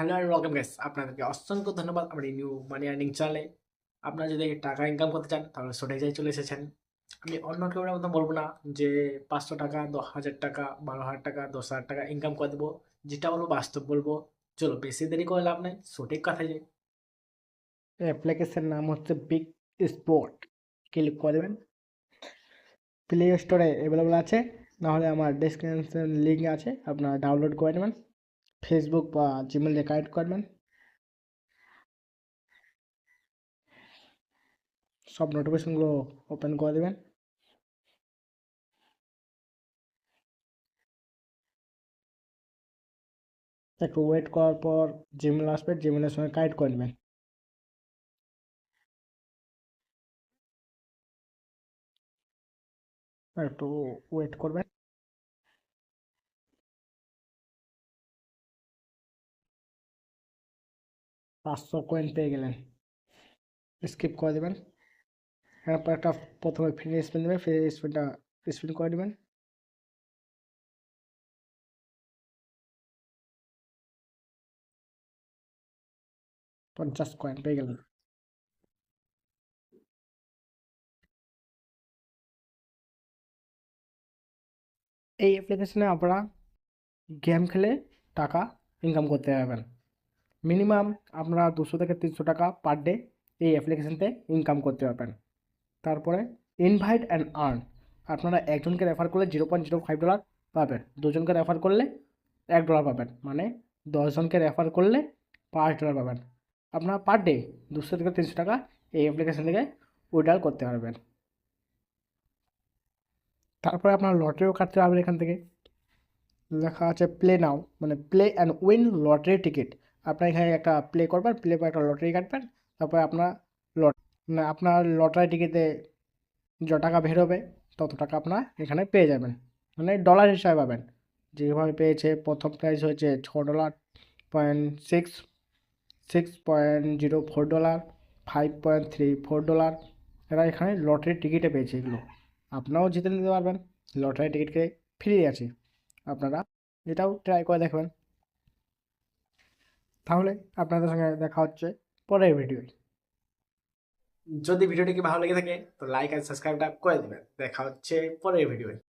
Hello আর welcome guys, আপনাদেরকে অসংখ্য ধন্যবাদ আমার এই নিউ মানি আর্নিং চ্যানেলে। আপনারা যদি টাকা ইনকাম করতে চান তাহলে সঠিক জায়গায় চলে এসেছেন। আমি অন্য কেউ মতো বলবো না যে 500 টাকা, 10,000 টাকা, 12,000 টাকা, 10,000 টাকা ইনকাম করে দেবো। যেটা বলবো বাস্তব বলবো। চলো বেশি দেরি করে লাভ নাই, সঠিক কথায় যাই। অ্যাপ্লিকেশন নাম হচ্ছে বিগ স্পোর্ট। ক্লিক করে দেবেন, প্লে স্টোরে অ্যাভেলেবল আছে, নাহলে আমার ডেসক্রিপশন লিঙ্ক আছে, আপনারা ডাউনলোড করে নেবেন, ফেসবুক বা জিমেল দিয়ে কানেক্ট করবেন, সব নোটিফিকেশনগুলো ওপেন করে দেবেন। একটু ওয়েট করার পর জিমেল আসবে, জিমেলের সঙ্গে কানেক্ট করে নেবেন। একটু ওয়েট করবেন। 500 কয়েন পেয়ে গেলেন, স্কিপ করে দেবেন। এরপর একটা প্রথমে ফ্রি স্পিন দেবেন, ফ্রি স্পিনটা স্পিন করে দেবেন। 50 কয়েন পেয়ে গেলেন। এই অ্যাপ্লিকেশনে আপনারা গেম খেলে টাকা ইনকাম করতে পারবেন। মিনিমাম আপনারা 200 থেকে 300 টাকা পার ডে এই অ্যাপ্লিকেশনতে ইনকাম করতে পারবেন। তারপরে ইনভাইট অ্যান্ড আর্ন, আপনারা একজনকে রেফার করলে $0.05 পাবেন, দুজনকে রেফার করলে $1 পাবেন, মানে 10জনকে রেফার করলে $5 পাবেন। আপনারা পার ডে 200 থেকে 300 টাকা এই অ্যাপ্লিকেশন থেকে উইথড্রল করতে পারবেন। তারপরে আপনারা লটারিও কাটতে পারবেন এখান থেকে। লেখা আছে প্লে নাও, মানে play and win lottery ticket. আপনার এখানে একটা প্লে করবেন, প্লে করে একটা লটারি কাটবেন, তারপরে আপনার লট মানে আপনার লটারি টিকিটে যত টাকা বের হবে তত টাকা আপনার এখানে পেয়ে যাবেন, মানে ডলার হিসাবে পাবেন। যেভাবে পেয়েছে, প্রথম প্রাইস হয়েছে $6.06.04, $5.34। এরা এখানে লটারির টিকিটে পেয়েছে এগুলো। আপনারাও জিতে নিতে পারবেন, লটারি টিকিটকে ফ্রি আছে, আপনারা এটাও ট্রাই করে দেখবেন। তাহলে আপনাদের সঙ্গে দেখা হচ্ছে পরের ভিডিও। যদি ভিডিওটি কি ভালো লেগে থাকে তো লাইক আর সাবস্ক্রাইবটা করে দিবেন। দেখা হচ্ছে পরের ভিডিও।